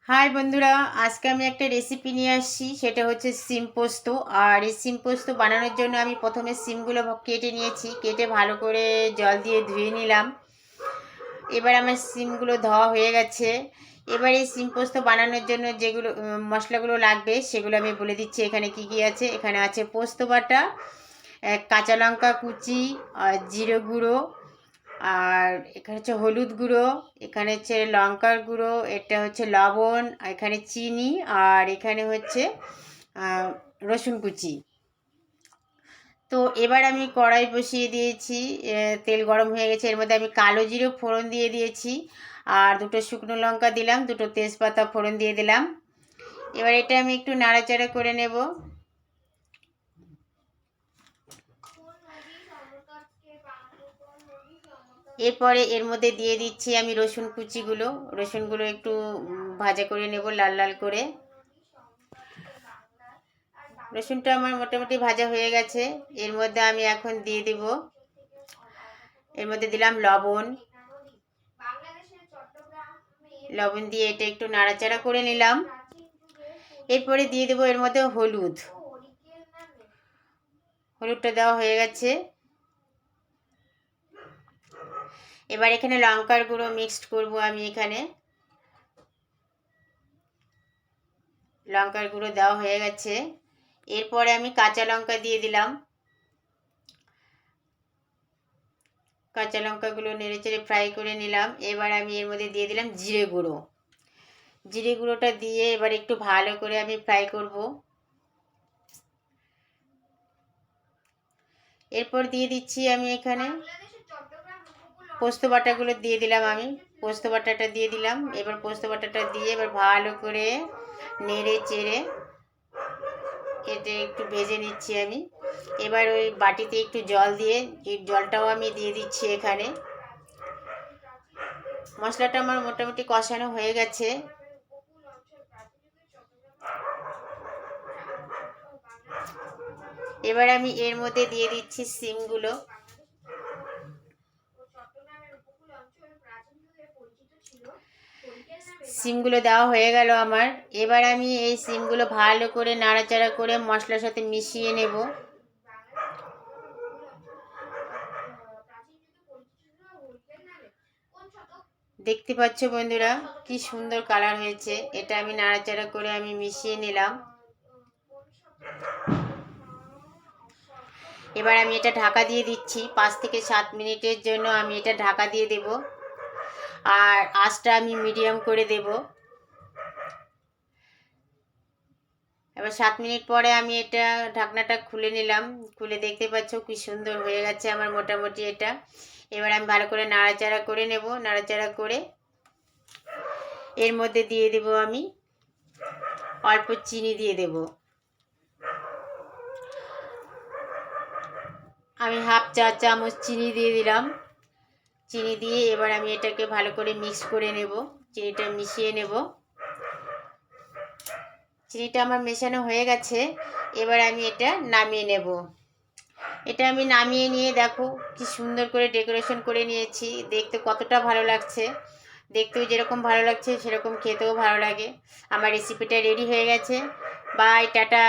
High বন্ধুরা, আজকে আমি একটা রেসিপি নিয়ে আসছি। সেটা হচ্ছে সিম পোস্ত। আর এই সিম পোস্ত বানানোর জন্য আমি প্রথমে সিমগুলো কেটে নিয়েছি, কেটে ভালো করে জল দিয়ে ধুয়ে নিলাম। এবার আমার সিমগুলো ধোয়া হয়ে গেছে। এবার এই সিম পোস্ত বানানোর জন্য যেগুলো মশলাগুলো লাগবে সেগুলো আমি বলে দিচ্ছি। এখানে কি কি আছে। এখানে আছে পোস্ত বাটা, কাঁচা লঙ্কা কুচি, আর জিরে গুঁড়ো, আর এখানে হচ্ছে হলুদ গুঁড়ো, এখানে হচ্ছে লঙ্কার গুঁড়ো, এটা হচ্ছে লবণ, এখানে চিনি, আর এখানে হচ্ছে রসুন কুচি। তো এবার আমি কড়াই বসিয়ে দিয়েছি, তেল গরম হয়ে গেছে। এর মধ্যে আমি কালো জিরে ফোড়ন দিয়ে দিয়েছি, আর দুটো শুকনো লঙ্কা দিলাম, দুটো তেজপাতা ফোড়ন দিয়ে দিলাম। এবার এটা আমি একটু নাড়াচাড়া করে নেব। এরপরে এর মধ্যে দিয়ে দিচ্ছি আমি রসুন কুচিগুলো। রসুনগুলো একটু ভাজা করে নেব, লাল লাল করে। রসুনটা আমার মোটামুটি ভাজা হয়ে গেছে। এর মধ্যে আমি এখন দিয়ে দিব, এর মধ্যে দিলাম লবণ। লবণ দিয়ে এটা একটু নাড়াচাড়া করে নিলাম। এরপরে দিয়ে দেবো এর মধ্যে হলুদ। হলুদটা দেওয়া হয়ে গেছে। এবার এখানে লঙ্কার গুঁড়ো মিক্সড করব আমি। এখানে লঙ্কার গুঁড়ো দেওয়া হয়ে গেছে। এরপরে আমি কাঁচা লঙ্কা দিয়ে দিলাম। কাঁচা লঙ্কাগুলো নেড়েচেড়ে ফ্রাই করে নিলাম। এবার আমি এর মধ্যে দিয়ে দিলাম জিরে গুঁড়ো। জিরে গুঁড়োটা দিয়ে এবার একটু ভালো করে আমি ফ্রাই করব। এরপর দিয়ে দিচ্ছি আমি এখানে পোস্ত বাটাগুলো দিয়ে দিলাম। আমি পোস্ত বাটাটা দিয়ে দিলাম। এবার পোস্ত বাটাটা দিয়ে এবার ভালো করে নেড়ে চেড়ে এটা একটু ভেজে নিচ্ছি আমি। এবার ওই বাটিতে একটু জল দিয়ে, এই জলটাও আমি দিয়ে দিচ্ছি এখানে। মশলাটা আমার মোটামুটি কষানো হয়ে গেছে। এবার আমি এর মধ্যে দিয়ে দিচ্ছি সিমগুলো। সিমগুলো দেওয়া হয়ে গেল আমার। এবার আমি এই সিমগুলো ভালো করে নাড়াচাড়া করে মশলার সাথে মিশিয়ে নেব। দেখতে পাচ্ছ বন্ধুরা কি সুন্দর কালার হয়েছে। এটা আমি নাড়াচাড়া করে আমি মিশিয়ে নিলাম। এবার আমি এটা ঢাকা দিয়ে দিচ্ছি। 5 থেকে 7 মিনিটের জন্য আমি এটা ঢাকা দিয়ে দেব। আর আঁচটা আমি মিডিয়াম করে দেব। এবার 7 মিনিট পরে আমি এটা ঢাকনাটা খুলে নিলাম। খুলে দেখতে পাচ্ছ কি সুন্দর হয়ে গেছে আমার মোটামুটি এটা। এবার আমি ভালো করে নাড়াচাড়া করে নেব। নাড়াচাড়া করে এর মধ্যে দিয়ে দেব আমি অল্প চিনি দিয়ে দেব। আমি হাফ চা চামচ চিনি দিয়ে দিলাম। চিনি দিয়ে এবার আমি এটাকে ভালো করে মিক্স করে নেব। চিনিটা মিশিয়ে নেব। চিনিটা আমার মেশানো হয়ে গেছে। এবার আমি এটা নামিয়ে নেব। এটা আমি নামিয়ে নিয়ে দেখো কি সুন্দর করে ডেকোরেশন করে নিয়েছি। দেখতে কতটা ভালো লাগছে। দেখতেও যেরকম ভালো লাগছে সেরকম খেতেও ভালো লাগে। আমার রেসিপিটা রেডি হয়ে গেছে। Bye, tata.